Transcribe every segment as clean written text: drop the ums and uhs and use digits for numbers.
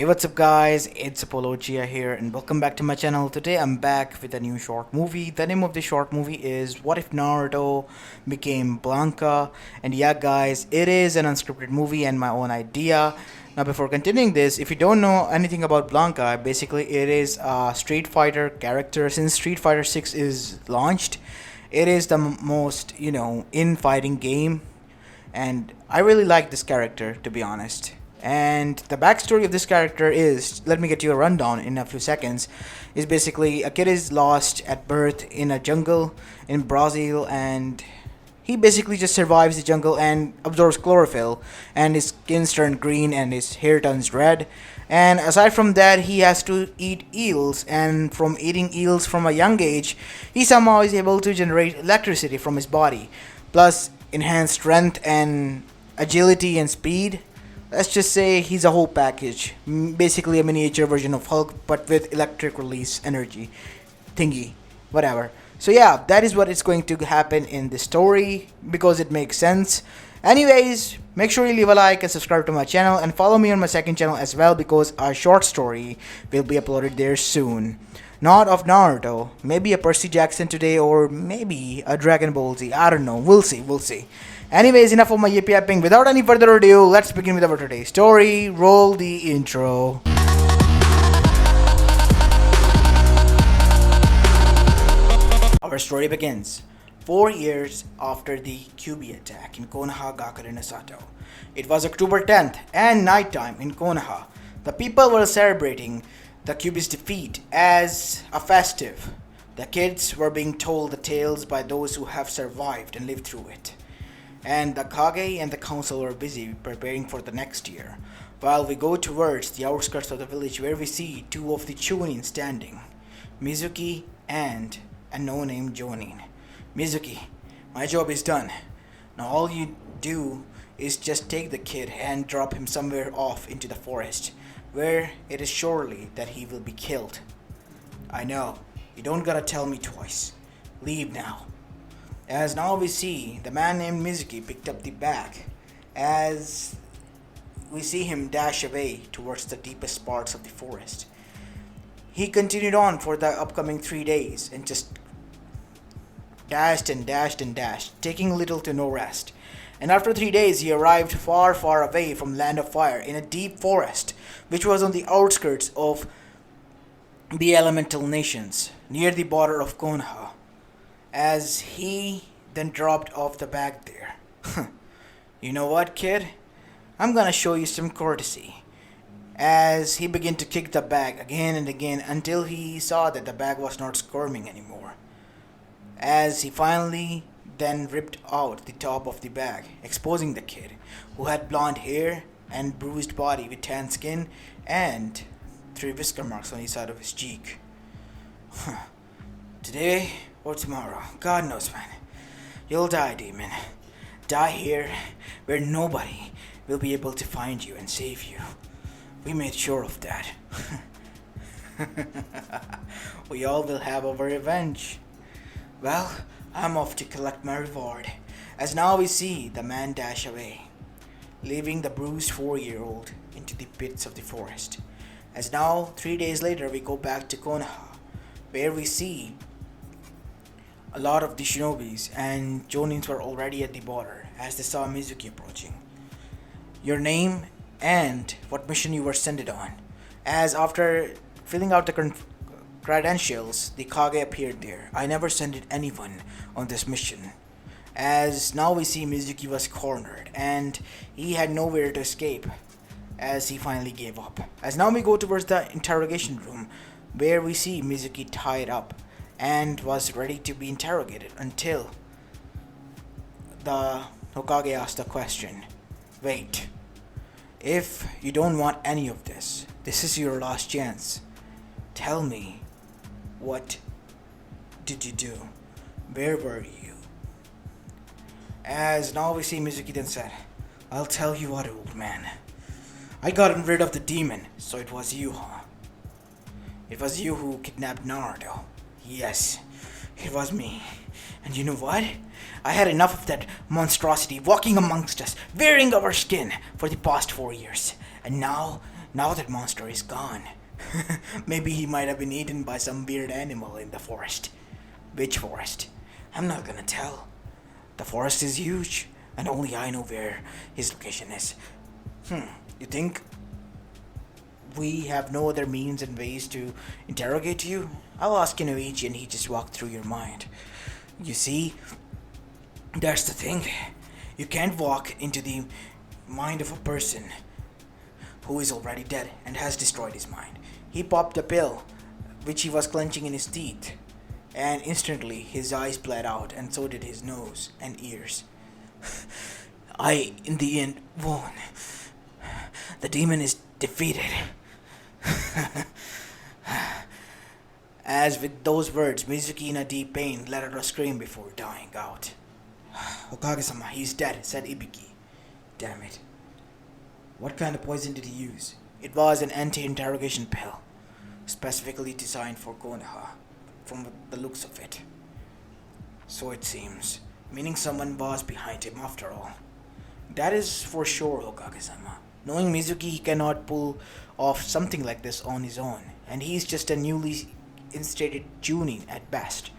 Hey, what's up guys, it's Uchiha here and welcome back to my channel. Today I'm back with a new short movie. The name of the short movie is What If Naruto Became Blanka. And yeah guys, it is an unscripted movie and my own idea. Now before continuing this, if you don't know anything about Blanka, basically it is a Street Fighter character. Since Street Fighter 6 is launched, it is the most, in fighting game, and I really like this character, to be honest. And the backstory of this character is, let me get you a rundown in a few seconds, is basically a kid is lost at birth in a jungle in Brazil, and he basically just survives the jungle and absorbs chlorophyll, and his skin turns green and his hair turns red. And aside from that, he has to eat eels, and from eating eels from a young age, he somehow is able to generate electricity from his body, plus enhanced strength and agility and speed. Let's just say he's a whole package. Basically a miniature version of Hulk, but with electric release energy thingy, whatever. So yeah, that is what is going to happen in the story because it makes sense. Anyways, make sure you leave a like and subscribe to my channel and follow me on my second channel as well because a short story will be uploaded there soon. Not of Naruto, maybe a Percy Jackson today or maybe a Dragon Ball Z. I don't know. We'll see. Anyways, enough of my yip yapping. Without any further ado, let's begin with our today's story. Roll the intro. Our story begins 4 years after the QB attack in Konoha Gakure no Sato. It was October 10th and nighttime in Konoha. The people were celebrating the QB's defeat as a festive. The kids were being told the tales by those who have survived and lived through it. And the Kage and the council were busy preparing for the next year, while we go towards the outskirts of the village where we see two of the Chunin standing, Mizuki and a no-name Jonin. Mizuki, my job is done. Now all you do is just take the kid and drop him somewhere off into the forest, where it is surely that he will be killed. I know, you don't gotta tell me twice. Leave now. As now we see, the man named Mizuki picked up the bag as we see him dash away towards the deepest parts of the forest. He continued on for the upcoming 3 days and just dashed and dashed and dashed, taking little to no rest. And after 3 days, he arrived far, far away from Land of Fire in a deep forest, which was on the outskirts of the elemental nations, near the border of Konoha. As he then dropped off the bag there. You know what, kid? I'm gonna show you some courtesy. As he began to kick the bag again and again until he saw that the bag was not squirming anymore. As he finally then ripped out the top of the bag, exposing the kid, who had blonde hair and bruised body with tan skin and 3 whisker marks on each side of his cheek. Today or tomorrow, God knows when, you'll die, demon. Die here, where nobody will be able to find you and save you. We made sure of that. We all will have our revenge. Well, I'm off to collect my reward, as now we see the man dash away, leaving the bruised 4-year-old into the pits of the forest. As now, 3 days later, we go back to Konoha, where we see a lot of the shinobis and jonins were already at the border as they saw Mizuki approaching. Your name and what mission you were sent on. As after filling out the credentials, the Kage appeared there. I never sent anyone on this mission. As now we see Mizuki was cornered and he had nowhere to escape as he finally gave up. As now we go towards the interrogation room where we see Mizuki tied up and was ready to be interrogated until the Hokage asked the question. Wait, if you don't want any of this, this is your last chance. Tell me, what did you do? Where were you? As now we see Mizuki then said, I'll tell you what, old man. I got rid of the demon, so it was you, huh? It was you who kidnapped Naruto. Yes, it was me. And you know what? I had enough of that monstrosity walking amongst us, wearing our skin for the past 4 years. And now Now that monster is gone. Maybe he might have been eaten by some weird animal in the forest. Which forest? I'm not gonna tell. The forest is huge, and only I know where his location is. You think we have no other means and ways to interrogate you? I'll ask Inoichi and he just walk through your mind. You see, that's the thing. You can't walk into the mind of a person who is already dead and has destroyed his mind. He popped a pill, which he was clenching in his teeth, and instantly his eyes bled out, and so did his nose and ears. I, in the end, won. The demon is defeated. As with those words, Mizuki, in a deep pain, let out a scream before dying out. Hokage-sama, he's dead, said Ibiki. Damn it. What kind of poison did he use? It was an anti-interrogation pill, specifically designed for Konoha, from the looks of it. So it seems, meaning someone was behind him after all. That is for sure, Hokage-sama. Knowing Mizuki, he cannot pull off something like this on his own, and he's just a newly instated Chunin at best.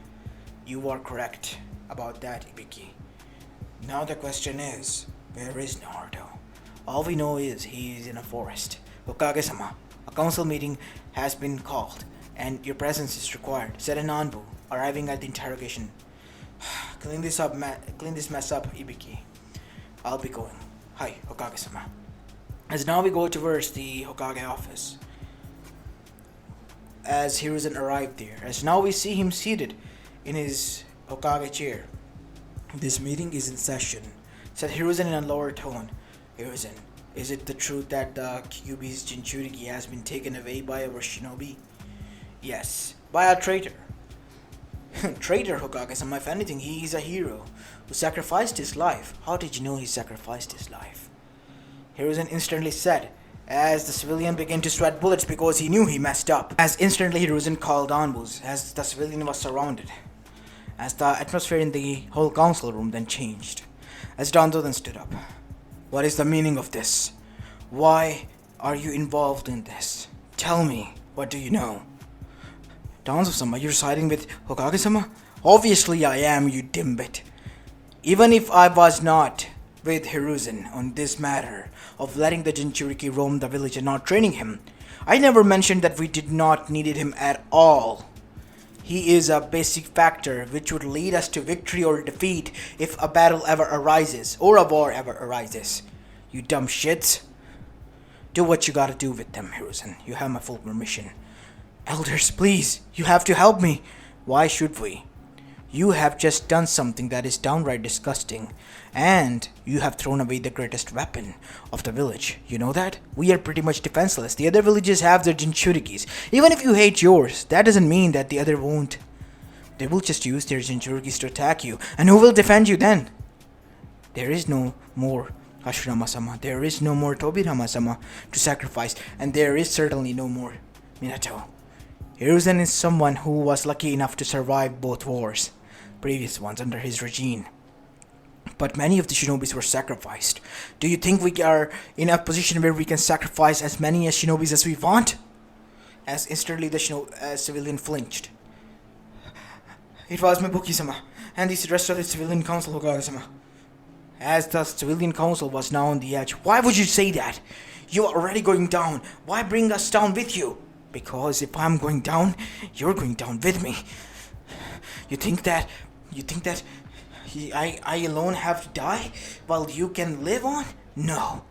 You are correct about that, Ibiki. Now the question is, where is Naruto? All we know is he is in a forest. Hokage-sama, a council meeting has been called, and your presence is required, said an Anbu, arriving at the interrogation. Clean this mess up, Ibiki. I'll be going. Hi, Hokage-sama. As now we go towards the Hokage office. As Hiruzen arrived there, as now we see him seated in his Hokage chair. This meeting is in session, said Hiruzen in a lower tone. Hiruzen, is it the truth that the Kyuubi's Jinchuriki has been taken away by our shinobi? Yes, by a traitor. Traitor, Hokage-sama, if anything, he is a hero who sacrificed his life. How did you know he sacrificed his life? Hiruzen instantly said, as the civilian began to sweat bullets because he knew he messed up. As instantly Hiruzen called Anbus, as the civilian was surrounded. As the atmosphere in the whole council room then changed. As Danzo then stood up. What is the meaning of this? Why are you involved in this? Tell me, what do you know? Danzo-sama, you're siding with Hokage-sama? Obviously I am, you dimbit. Even if I was not with Hiruzen on this matter of letting the Jinchuriki roam the village and not training him, I never mentioned that we did not needed him at all. He is a basic factor which would lead us to victory or defeat if a battle ever arises, or a war ever arises. You dumb shits. Do what you gotta do with them, Hiruzen. You have my full permission. Elders, please, you have to help me. Why should we? You have just done something that is downright disgusting, and you have thrown away the greatest weapon of the village. You know that? We are pretty much defenseless. The other villages have their Jinchurikis. Even if you hate yours, that doesn't mean that the other won't. They will just use their Jinchurikis to attack you, and who will defend you then? There is no more Hashirama-sama. There is no more Tobirama-sama to sacrifice, and there is certainly no more Minato. Hiruzen is someone who was lucky enough to survive both wars, previous ones under his regime. But many of the shinobis were sacrificed. Do you think we are in a position where we can sacrifice as many as shinobis as we want? As instantly the civilian flinched. It was Mibuki-sama, and the rest of the civilian council, Hokage-sama. As the civilian council was now on the edge. Why would you say that? You are already going down. Why bring us down with you? Because if I'm going down, you're going down with me. You think that I alone have to die while you can live on? No.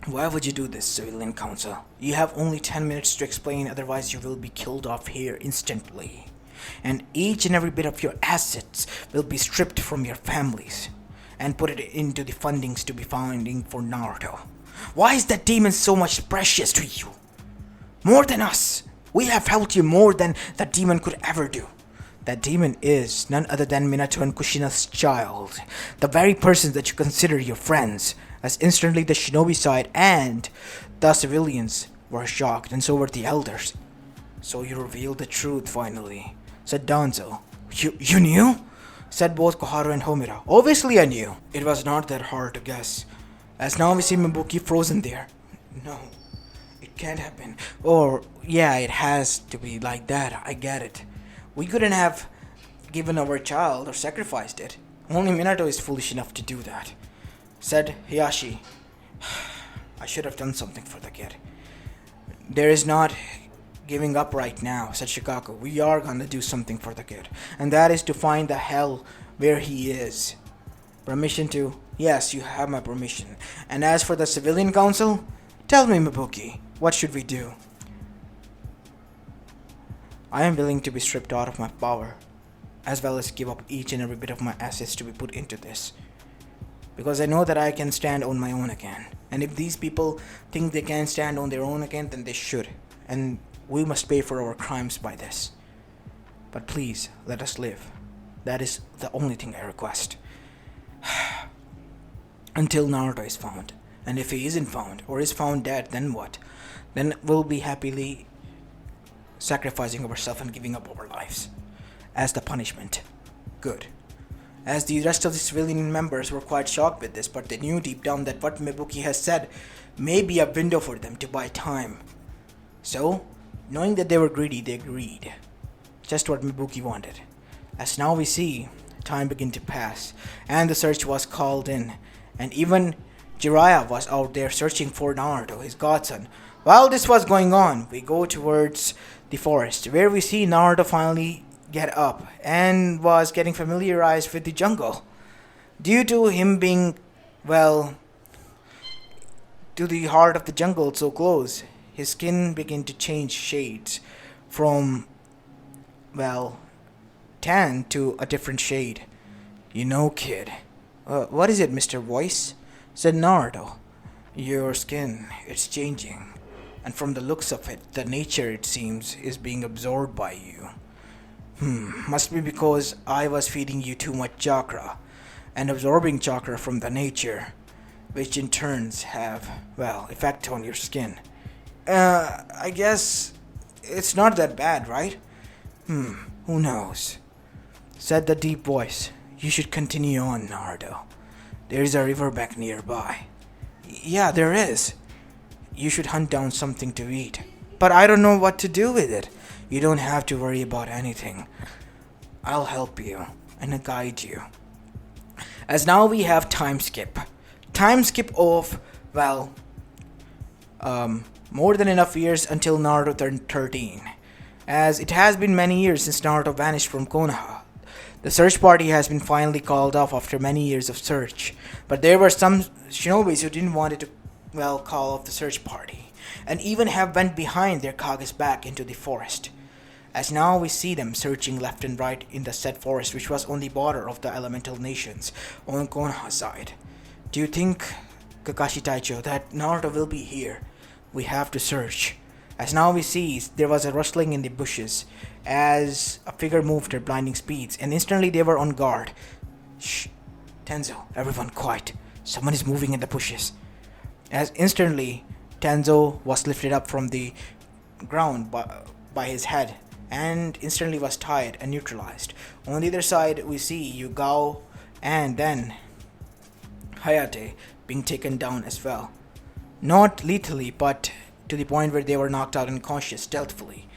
Why would you do this, civilian council? You have only 10 minutes to explain, otherwise you will be killed off here instantly. And each and every bit of your assets will be stripped from your families and put it into the fundings to be finding for Naruto. Why is that demon so much precious to you? More than us. We have helped you more than that demon could ever do. That demon is none other than Minato and Kushina's child. The very persons that you consider your friends. As instantly the shinobi side and the civilians were shocked, and so were the elders. So you revealed the truth finally, said Danzo. You knew? Said both Koharu and Homura. Obviously I knew. It was not that hard to guess. As now we see Mibuki frozen there. No. can't happen. Or, yeah, it has to be like that. I get it. We couldn't have given our child or sacrificed it. Only Minato is foolish enough to do that, said Hiyashi. I should have done something for the kid. There is not giving up right now, said Shikaku. We are gonna do something for the kid, and that is to find the hell where he is. Permission to? Yes, you have my permission. And as for the civilian council, tell me, Mibuki, what should we do? I am willing to be stripped out of my power, as well as give up each and every bit of my assets to be put into this. Because I know that I can stand on my own again. And if these people think they can stand on their own again, then they should. And we must pay for our crimes by this. But please, let us live. That is the only thing I request. Until Naruto is found. And if he isn't found, or is found dead, then what? Then we'll be happily sacrificing ourselves and giving up our lives as the punishment. Good. As the rest of the civilian members were quite shocked with this, but they knew deep down that what Mibuki has said may be a window for them to buy time. So, knowing that they were greedy, they agreed. Just what Mibuki wanted. As now we see, time began to pass, and the search was called in, and even Jiraiya was out there searching for Naruto, his godson. While this was going on, we go towards the forest, where we see Naruto finally get up and was getting familiarized with the jungle. Due to him being, well, to the heart of the jungle so close, his skin began to change shades from, well, tan to a different shade. You know, kid. What is it, Mr. Voice? Said Naruto. Your skin, it's changing. And from the looks of it, the nature, it seems, is being absorbed by you. Must be because I was feeding you too much chakra and absorbing chakra from the nature, which in turns have, well, effect on your skin. I guess it's not that bad, right? Who knows? Said the deep voice. You should continue on, Naruto. There is a river back nearby. Yeah, there is. You should hunt down something to eat. But I don't know what to do with it. You don't have to worry about anything. I'll help you and guide you. As now we have time skip. Time skip of, well, more than enough years until Naruto turned 13. As it has been many years since Naruto vanished from Konoha. The search party has been finally called off after many years of search. But there were some shinobis who didn't want to, well, call off the search party. And even have went behind their Kage's back into the forest. As now we see them searching left and right in the said forest, which was on the border of the elemental nations on Konoha side. Do you think, Kakashi Taicho, that Naruto will be here? We have to search. As now we see, there was a rustling in the bushes as a figure moved at blinding speeds, and instantly they were on guard. Shh, Tenzo, everyone quiet. Someone is moving in the bushes. As instantly, Tenzo was lifted up from the ground by his head, and instantly was tied and neutralized. On the other side, we see Yugao and then Hayate being taken down as well. Not lethally, but to the point where they were knocked out unconscious stealthily.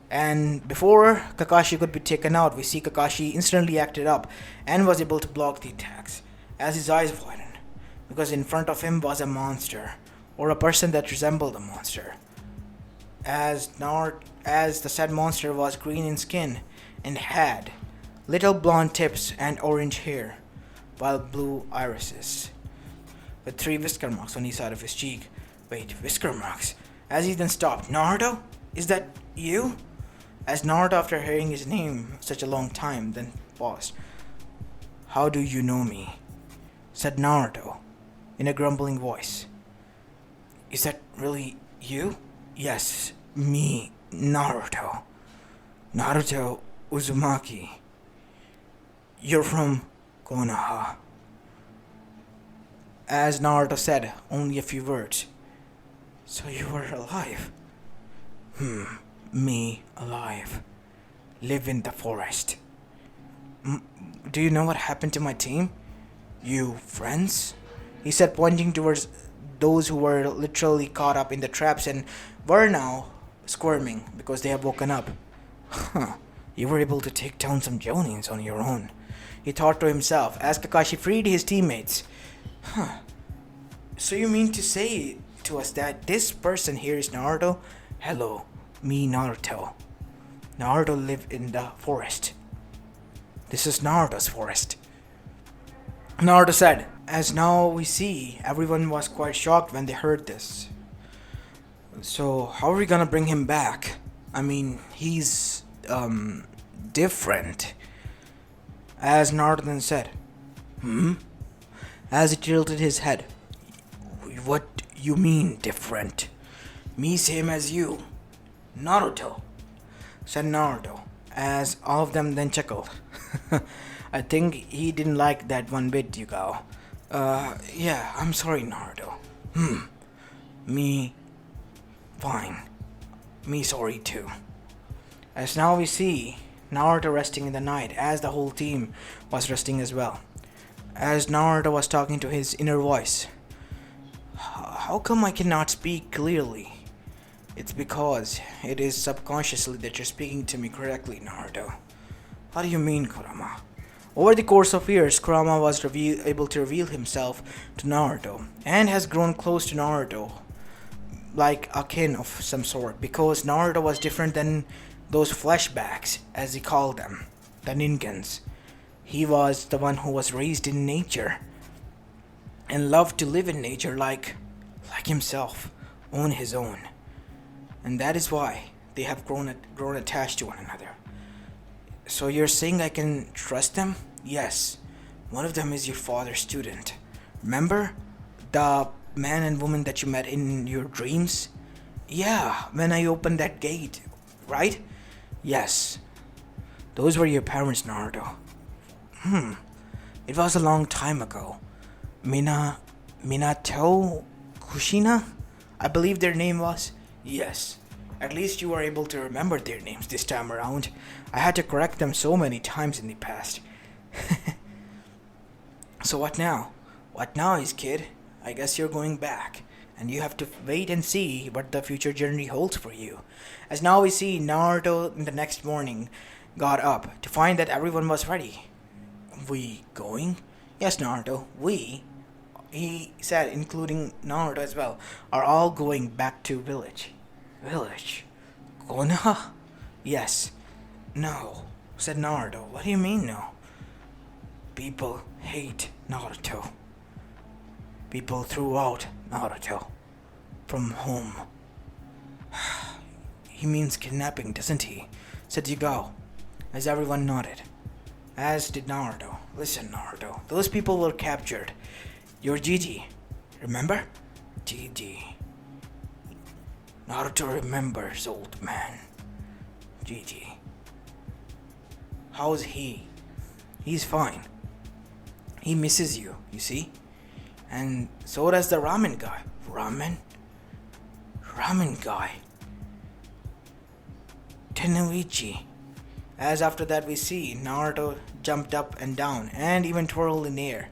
And before Kakashi could be taken out, we see Kakashi instantly acted up and was able to block the attacks as his eyes widened, because in front of him was a monster, or a person that resembled a monster. As the said monster was green in skin and had little blonde tips and orange hair, while blue irises, with 3 whisker marks on each side of his cheek. Wait, whisker marks? As he then stopped. Naruto? Is that you? As Naruto, after hearing his name such a long time, then paused. How do you know me? Said Naruto in a grumbling voice. Is that really you? Yes, me, Naruto. Naruto Uzumaki. You're from Konoha. As Naruto said only a few words. So you were alive? Me alive. Live in the forest. Do you know what happened to my team? You friends? He said, pointing towards those who were literally caught up in the traps and were now squirming because they have woken up. Huh, you were able to take down some Jonins on your own, he thought to himself as Kakashi freed his teammates. Huh, so you mean to say to us that this person here is Naruto? Hello, me Naruto. Naruto lived in the forest. This is Naruto's forest. Naruto said. As now we see, everyone was quite shocked when they heard this. So, how are we gonna bring him back? I mean, he's, different. As Naruto then said. As he tilted his head. What you mean, different? Me same as you. Naruto, said Naruto, as all of them then chuckled. I think he didn't like that one bit, Yuko. Yeah, I'm sorry, Naruto. Me. Fine. Me sorry too. As now we see Naruto resting in the night, as the whole team was resting as well. As Naruto was talking to his inner voice. How come I cannot speak clearly? It's because it is subconsciously that you're speaking to me correctly, Naruto. What do you mean, Kurama? Over the course of years, Kurama was able to reveal himself to Naruto and has grown close to Naruto, like a kin of some sort, because Naruto was different than those flashbacks, as he called them, the Ninkans. He was the one who was raised in nature and loved to live in nature like himself, on his own. And that is why they have grown attached to one another. So you're saying I can trust them? Yes. One of them is your father's student. Remember? The man and woman that you met in your dreams? Yeah, when I opened that gate, right? Yes. Those were your parents, Naruto. It was a long time ago. Minato Kushina? I believe their name was? Yes. At least you were able to remember their names this time around. I had to correct them so many times in the past. So what now? What now is, kid? I guess you're going back. And you have to wait and see what the future journey holds for you. As now we see Naruto in the next morning got up to find that everyone was ready. We going? Yes, Naruto, we, he said, including Naruto as well, are all going back to village. Village? Konoha? Yes. No, said Naruto. What do you mean no? People hate Naruto. People threw out Naruto from home. He means kidnapping, doesn't he? Said Yugo, as everyone nodded. As did Naruto. Listen, Naruto, those people were captured. You're Gigi, remember? Gigi. Naruto remembers, old man. Gigi. How's he? He's fine. He misses you, you see? And so does the ramen guy. Ramen? Ramen guy. Tenuichi. As after that we see Naruto jumped up and down and even twirled in the air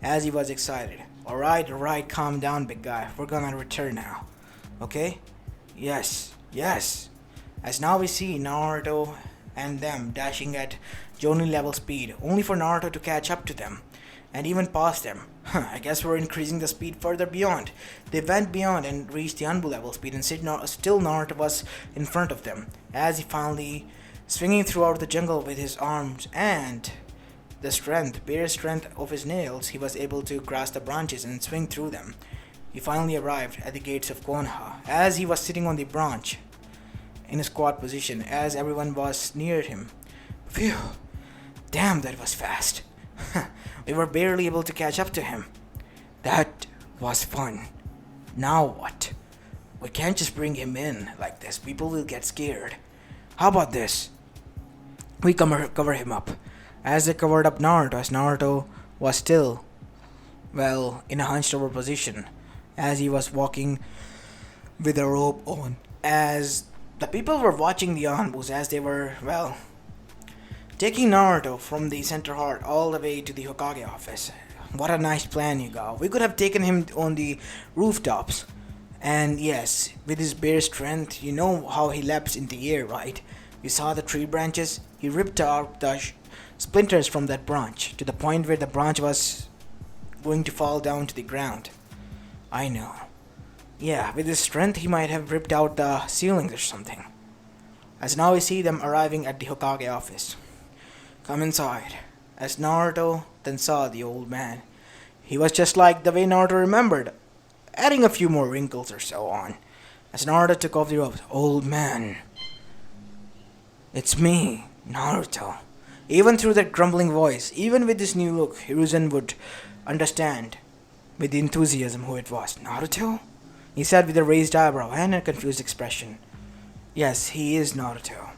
as he was excited. Alright, calm down, big guy. We're gonna return now. Okay? Yes. As now we see Naruto and them dashing at Jonin level speed, only for Naruto to catch up to them and even pass them. I guess we're increasing the speed further beyond. They went beyond and reached the Anbu level speed, and still Naruto was in front of them as he finally swinging throughout the jungle with his arms and the bare strength of his nails, he was able to grasp the branches and swing through them. He finally arrived at the gates of Konoha as he was sitting on the branch in a squat position as everyone was near him. Phew! Damn, that was fast. We were barely able to catch up to him. That was fun. Now what? We can't just bring him in like this. People will get scared. How about this? We cover him up. As they covered up Naruto, as Naruto was still, in a hunched over position, as he was walking with a rope on. As the people were watching the Anbus as they were, taking Naruto from the center heart all the way to the Hokage office. What a nice plan you got. We could have taken him on the rooftops. And yes, with his bare strength, you know how he leaps in the air, right? You saw the tree branches? He ripped out the splinters from that branch to the point where the branch was going to fall down to the ground. I know. Yeah, with his strength, he might have ripped out the ceilings or something. As now we see them arriving at the Hokage office. Come inside. As Naruto then saw the old man, he was just like the way Naruto remembered, adding a few more wrinkles or so on. As Naruto took off the robes, old man. It's me, Naruto. Even through that grumbling voice, even with this new look, Hiruzen would understand with enthusiasm who it was. Naruto? He said with a raised eyebrow and a confused expression. Yes, he is Naruto.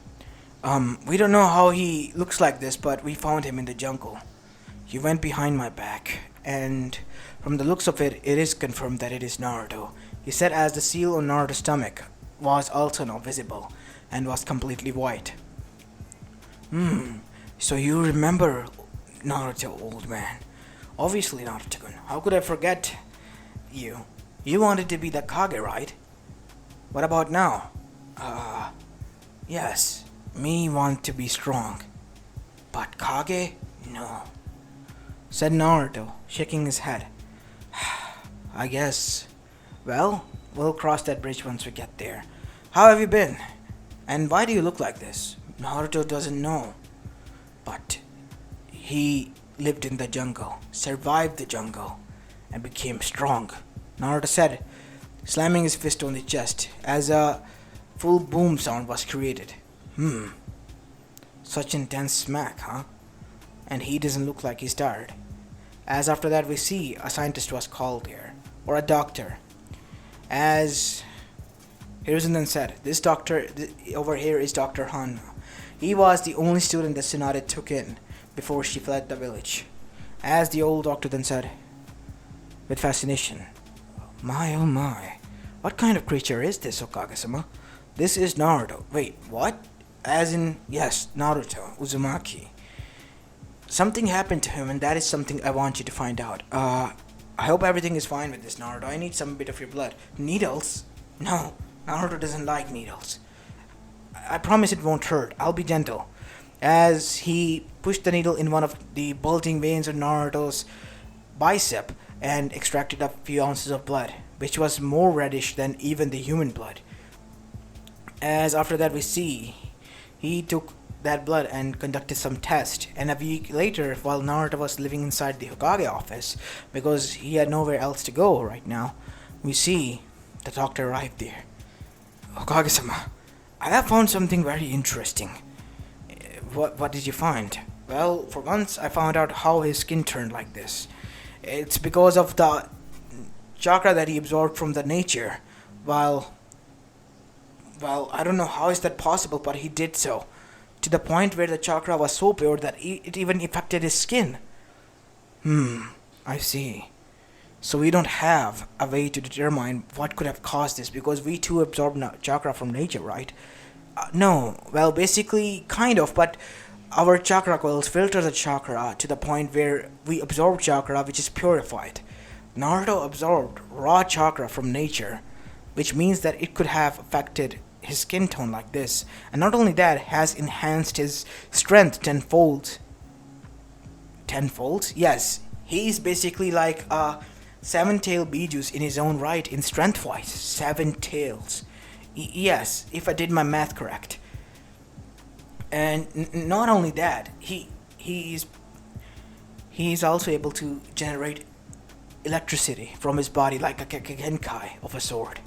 We don't know how he looks like this, but we found him in the jungle. He went behind my back, and from the looks of it, it is confirmed that it is Naruto. He said as the seal on Naruto's stomach was also now visible, and was completely white. So you remember Naruto, old man. Obviously, Naruto-kun. How could I forget you? You wanted to be the Kage, right? What about now? Yes. Me want to be strong. But Kage? No. Said Naruto, shaking his head. I guess. Well, we'll cross that bridge once we get there. How have you been? And why do you look like this? Naruto doesn't know. But he lived in the jungle, survived the jungle, and became strong. Naruto said, slamming his fist on the chest as a full boom sound was created. Such intense smack, huh? And he doesn't look like he's tired. As after that we see a scientist was called here, or a doctor. As Hiruzen then said, this doctor over here is Dr. Han. He was the only student that Tsunade took in before she fled the village. As the old doctor then said, with fascination, my oh my, what kind of creature is this, Hokage-sama? This is Naruto. Wait, what? As in, yes, Naruto, Uzumaki. Something happened to him, and that is something I want you to find out. I hope everything is fine with this, Naruto. I need some bit of your blood. Needles? No, Naruto doesn't like needles. I promise it won't hurt. I'll be gentle. As he pushed the needle in one of the bulging veins of Naruto's bicep and extracted a few ounces of blood, which was more reddish than even the human blood. As after that we see, he took that blood and conducted some tests, and a week later, while Naruto was living inside the Hokage office, because he had nowhere else to go right now, we see the doctor arrived there. Hokage-sama, I have found something very interesting. What did you find? Well, for once I found out how his skin turned like this. It's because of the chakra that he absorbed from the nature. Well, I don't know how is that possible, but he did so. To the point where the chakra was so pure that it even affected his skin. I see. So we don't have a way to determine what could have caused this, because we too absorb chakra from nature, right? No, well, basically, kind of, but our chakra coils filter the chakra to the point where we absorb chakra which is purified. Naruto absorbed raw chakra from nature, which means that it could have affected his skin tone like this, and not only that, has enhanced his strength tenfold. Tenfold? Yes, he's basically like a seven-tailed Bijus in his own right in strength-wise. 7 tails. Yes, if I did my math correct. And not only that, he's also able to generate electricity from his body like a Genkai of a sword.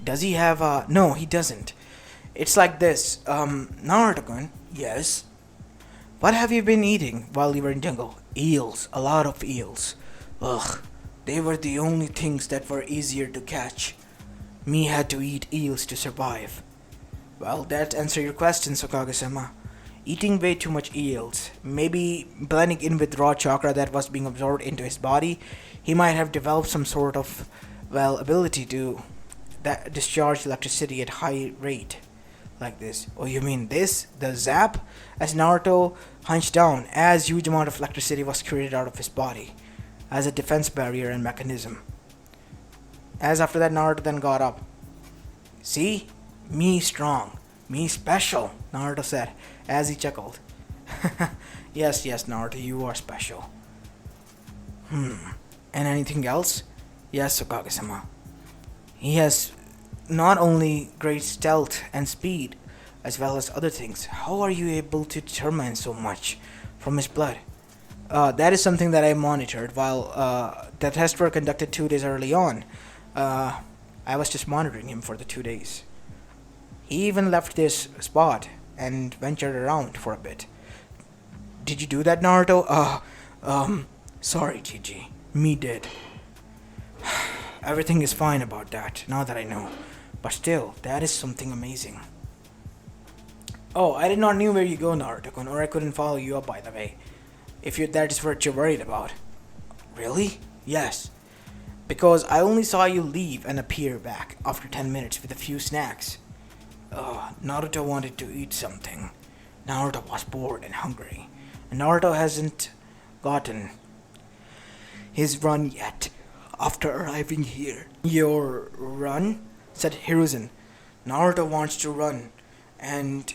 Does he have a... No, he doesn't. It's like this. Naruto-kun, yes? What have you been eating while you were in jungle? Eels. A lot of eels. Ugh. They were the only things that were easier to catch. Me had to eat eels to survive. Well, that answers your question, Hokage-sama. Eating way too much eels, maybe blending in with raw chakra that was being absorbed into his body, he might have developed some sort of, ability to discharge electricity at high rate. Like this. Oh, you mean this? The zap? As Naruto hunched down, as huge amount of electricity was created out of his body. as a defense barrier and mechanism. As after that, Naruto then got up. See? Me strong. Me special, Naruto said as he chuckled. Yes, yes, Naruto, you are special. And anything else? Yes, Hokage-sama. He has not only great stealth and speed, as well as other things. How are you able to determine so much from his blood? That is something that I monitored while the tests were conducted 2 days early on. I was just monitoring him for the 2 days. He even left this spot and ventured around for a bit. Did you do that, Naruto? Sorry, Gigi. Me did. Everything is fine about that, now that I know. But still, that is something amazing. Oh, I did not know where you go, Naruto-kun, or I couldn't follow you up, by the way. If that is what you're worried about. Really? Yes. Because I only saw you leave and appear back after 10 minutes with a few snacks. Naruto wanted to eat something. Naruto was bored and hungry. And Naruto hasn't gotten his run yet after arriving here. Your run? Said Hiruzen. Naruto wants to run and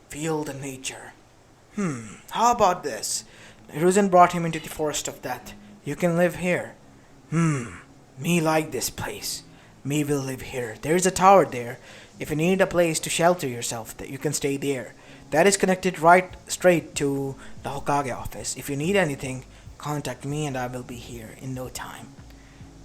feel the nature. How about this? Hiruzen brought him into the forest of death. You can live here. Me like this place. Me will live here. There is a tower there. If you need a place to shelter yourself, that you can stay there. That is connected right straight to the Hokage office. If you need anything, contact me and I will be here in no time.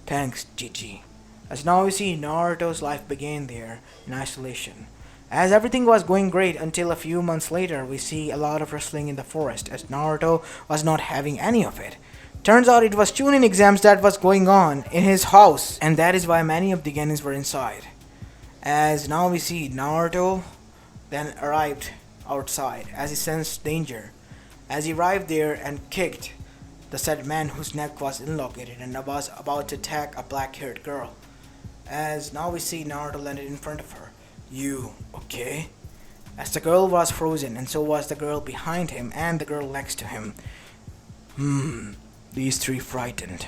Thanks, Gigi. As now we see, Naruto's life began there in isolation. As everything was going great until a few months later, we see a lot of wrestling in the forest as Naruto was not having any of it. Turns out it was Chunin exams that was going on in his house, and that is why many of the Genins were inside. As now we see, Naruto then arrived outside as he sensed danger. As he arrived there and kicked the said man whose neck was elongated and was about to attack a black-haired girl. As now we see, Naruto landed in front of her. You okay? As the girl was frozen, and so was the girl behind him and the girl next to him. These three frightened.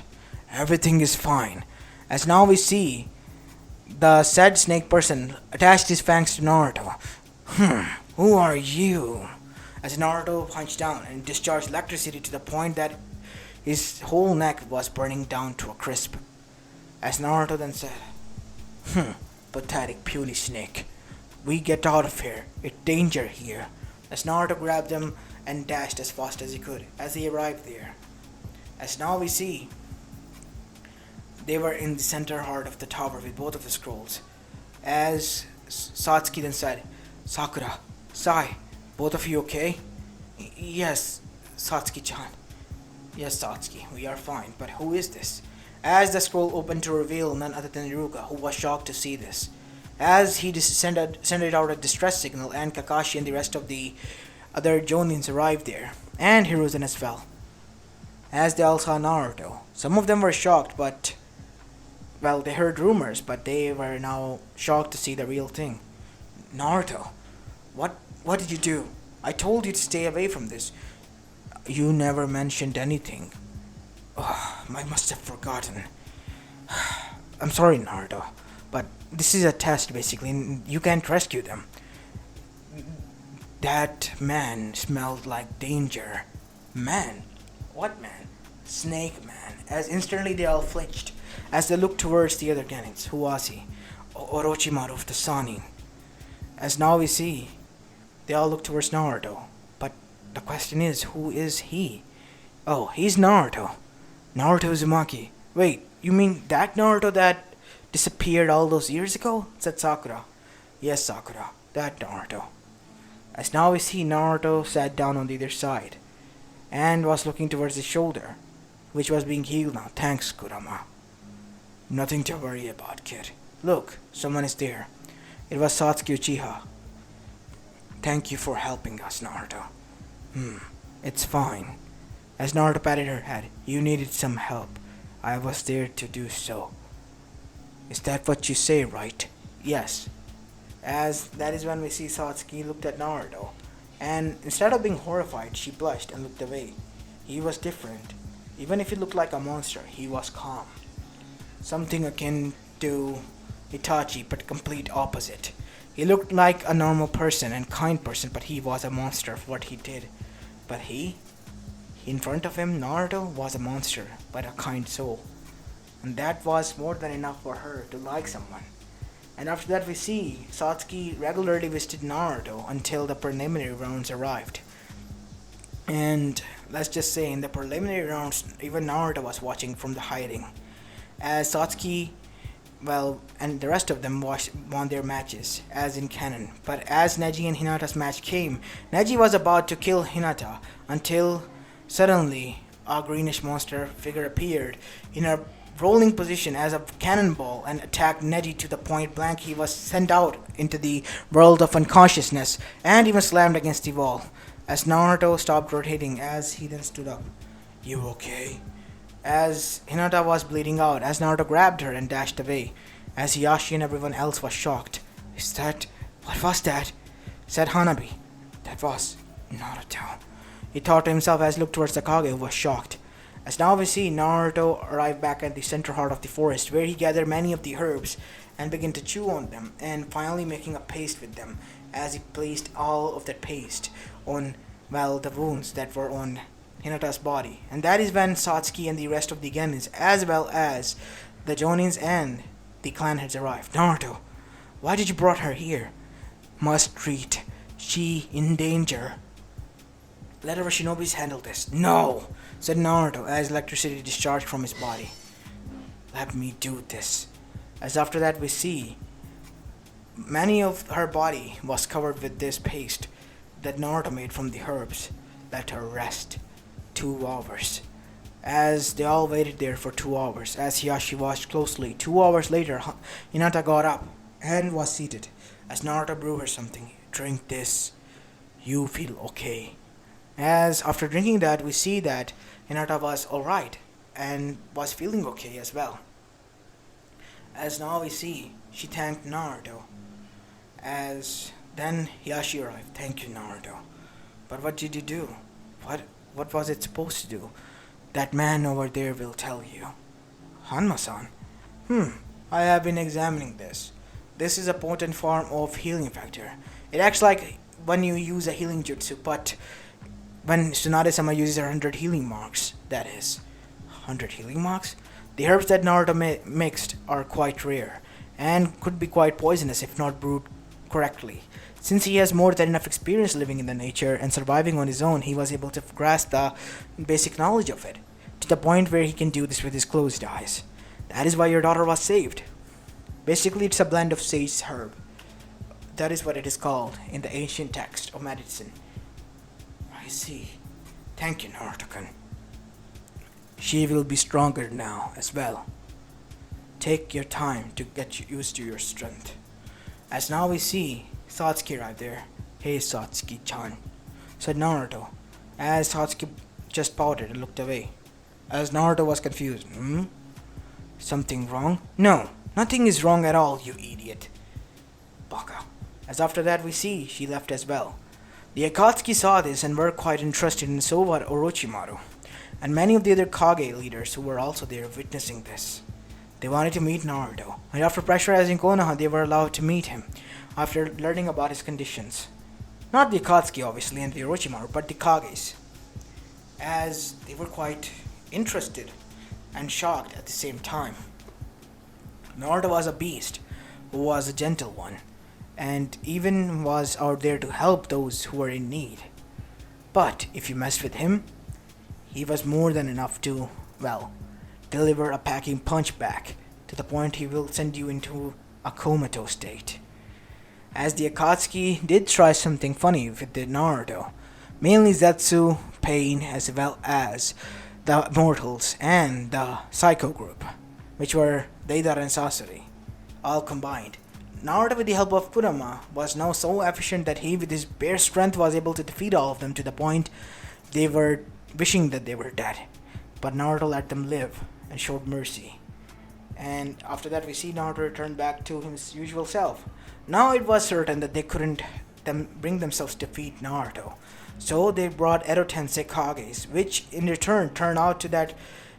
Everything is fine. As now we see, the said snake person attached his fangs to Naruto. Who are you? As Naruto punched down and discharged electricity to the point that his whole neck was burning down to a crisp. As Naruto then said, pathetic puny snake. We get out of here. It's danger here. As Naruto grabbed him and dashed as fast as he could as he arrived there. As now we see, they were in the center heart of the tower with both of the scrolls. As Satsuki then said, Sakura, Sai, both of you okay? Yes, Satsuki-chan. Yes, Satsuki, we are fine, but who is this? As the scroll opened to reveal none other than Iruka, who was shocked to see this. As he sent out a distress signal, and Kakashi and the rest of the other Jonins arrived there, and Hiruzen as well. As they all saw Naruto, some of them were shocked, but they heard rumors, but they were now shocked to see the real thing. Naruto, what did you do? I told you to stay away from this. You never mentioned anything. I must have forgotten. I'm sorry, Naruto, but this is a test, basically, and you can't rescue them. That man smelled like danger. Man? What man? Snake Man. As instantly they all flinched, as they looked towards the other Genins. Who was he? Orochimaru of the Sanin. As now we see, they all look towards Naruto. But the question is, who is he? Oh, he's Naruto. Naruto Uzumaki. Wait, you mean that Naruto that disappeared all those years ago? Said Sakura. Yes, Sakura, that Naruto. As now we see, Naruto sat down on the other side and was looking towards his shoulder, which was being healed now. Thanks, Kurama. Nothing to worry about, kid. Look, someone is there. It was Satsuki Uchiha. Thank you for helping us, Naruto. It's fine. As Naruto patted her head, you needed some help. I was there to do so. Is that what you say, right? Yes. As that is when we see Satsuki looked at Naruto, and instead of being horrified, she blushed and looked away. He was different. Even if he looked like a monster, he was calm. Something akin to Itachi, but complete opposite. He looked like a normal person and kind person, but he was a monster for what he did. But in front of him, Naruto was a monster, but a kind soul. And that was more than enough for her to like someone. And after that, we see Satsuki regularly visited Naruto until the preliminary rounds arrived. And let's just say in the preliminary rounds, even Naruto was watching from the hiding. As Satsuki, well, and the rest of them won their matches, as in canon. But as Neji and Hinata's match came, Neji was about to kill Hinata until suddenly a greenish monster figure appeared in a rolling position as a cannonball and attacked Neji to the point blank. He was sent out into the world of unconsciousness and even slammed against the wall. As Naruto stopped rotating, as he then stood up. You okay? As Hinata was bleeding out, as Naruto grabbed her and dashed away, as Hiyashi and everyone else was shocked. Is that... what was that? Said Hanabi. That was Naruto. He thought to himself as he looked towards the Kage, who was shocked. As now we see Naruto arrive back at the center heart of the forest, where he gathered many of the herbs and began to chew on them, and finally making a paste with them, as he placed all of that paste on, well, the wounds that were on Hinata's body. And that is when Satsuki and the rest of the Genins, as well as the Jonins and the clan heads arrived. Naruto, why did you brought her here? Must treat. She in danger. Let our shinobis handle this. No, said Naruto as electricity discharged from his body. Let me do this. As after that we see many of her body was covered with this paste that Naruto made from the herbs. Let her rest. 2 hours. As they all waited there for 2 hours, as Hiyashi watched closely, 2 hours later, Hinata got up and was seated. As Naruto brewed her something, drink this. You feel okay. As after drinking that, we see that Hinata was alright and was feeling okay as well. As now we see, she thanked Naruto. As then Hiyashi arrived. Thank you, Naruto. But what did you do? What was it supposed to do? That man over there will tell you. Hanma-san. I have been examining this. This is a potent form of healing factor. It acts like when you use a healing jutsu, but when Tsunade-sama uses her 100 healing marks, that is. 100 healing marks? The herbs that Naruto mixed are quite rare, and could be quite poisonous if not brewed correctly. Since he has more than enough experience living in the nature and surviving on his own, he was able to grasp the basic knowledge of it, to the point where he can do this with his closed eyes. That is why your daughter was saved. Basically, it's a blend of sage herb. That is what it is called in the ancient text of medicine. I see. Thank you, Naruto-kun. She will be stronger now as well. Take your time to get used to your strength. As now we see Satsuki right there. Hey Satsuki-chan, said Naruto, as Satsuki just pouted and looked away. As Naruto was confused. Something wrong? No, nothing is wrong at all, you idiot. Baka. As after that we see she left as well. The Akatsuki saw this and were quite interested in Sowa Orochimaru, and many of the other Kage leaders who were also there witnessing this. They wanted to meet Naruto, and after pressurizing Konoha, they were allowed to meet him, after learning about his conditions. Not the Akatsuki, obviously, and the Orochimaru, but the Kages, as they were quite interested and shocked at the same time. Naruto was a beast, who was a gentle one, and even was out there to help those who were in need. But if you messed with him, he was more than enough to, well, deliver a packing punch back, to the point he will send you into a comatose state. As the Akatsuki did try something funny with the Naruto, mainly Zetsu, Pain, as well as the Immortals and the Psycho group, which were Deidara and Sasori, all combined. Naruto, with the help of Kurama, was now so efficient that he, with his bare strength, was able to defeat all of them to the point they were wishing that they were dead. But Naruto let them live and showed mercy. And after that we see Naruto return back to his usual self. Now it was certain that they couldn't bring themselves to defeat Naruto. So they brought Edo Tensei Kages, which in return turned out to that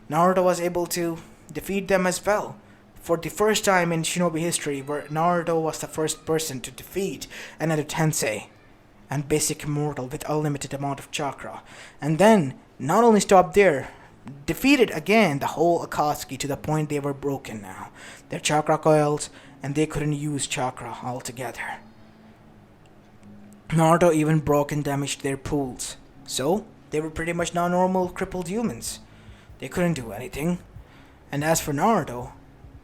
Naruto was able to defeat them as well. For the first time in Shinobi history, where Naruto was the first person to defeat an Edo Tensei and basic immortal with unlimited amount of chakra. And then, not only stopped there, defeated again the whole Akatsuki to the point they were broken now. Their chakra coils, and they couldn't use chakra altogether. Naruto even broke and damaged their pools. So, they were pretty much now normal crippled humans. They couldn't do anything. And as for Naruto,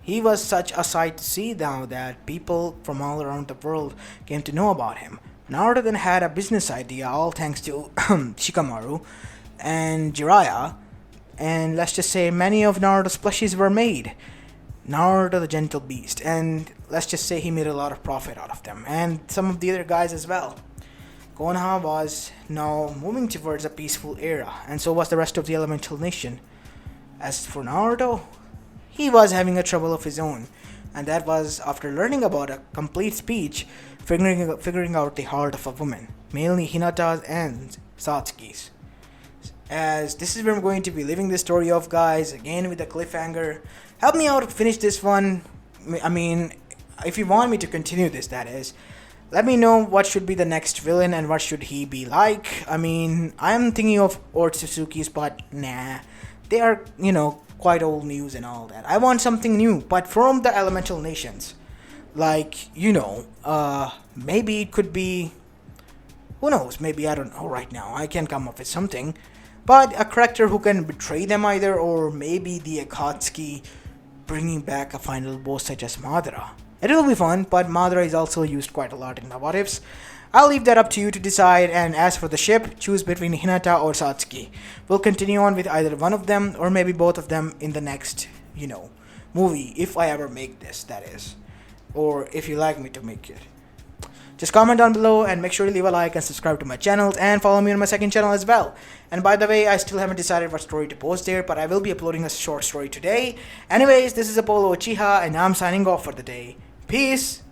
he was such a sight to see now that people from all around the world came to know about him. Naruto then had a business idea, all thanks to Shikamaru and Jiraiya, and let's just say many of Naruto's plushies were made. Naruto the Gentle Beast, and let's just say he made a lot of profit out of them, and some of the other guys as well. Konoha was now moving towards a peaceful era, and so was the rest of the Elemental Nation. As for Naruto, he was having a trouble of his own, and that was after learning about a complete speech, figuring out the heart of a woman, mainly Hinata's and Satsuki's. As this is where I'm going to be leaving this story off, guys, again with a cliffhanger. Help me out to finish this one. I mean, if you want me to continue this, that is. Let me know what should be the next villain and what should he be like. I mean, I'm thinking of Otsutsuki's, but nah. They are, quite old news and all that. I want something new, but from the Elemental Nations. Like, maybe it could be... Who knows? Maybe, I don't know right now. I can't come up with something. But a character who can betray them either, or maybe the Akatsuki bringing back a final boss such as Madara. It will be fun, but Madara is also used quite a lot in the what ifs. I'll leave that up to you to decide, and as for the ship, choose between Hinata or Satsuki. We'll continue on with either one of them, or maybe both of them in the next, movie, if I ever make this, that is. Or if you like me to make it. Just comment down below and make sure to leave a like and subscribe to my channel and follow me on my second channel as well. And by the way, I still haven't decided what story to post there, but I will be uploading a short story today. Anyways, this is Apollo Uchiha and I'm signing off for the day. Peace!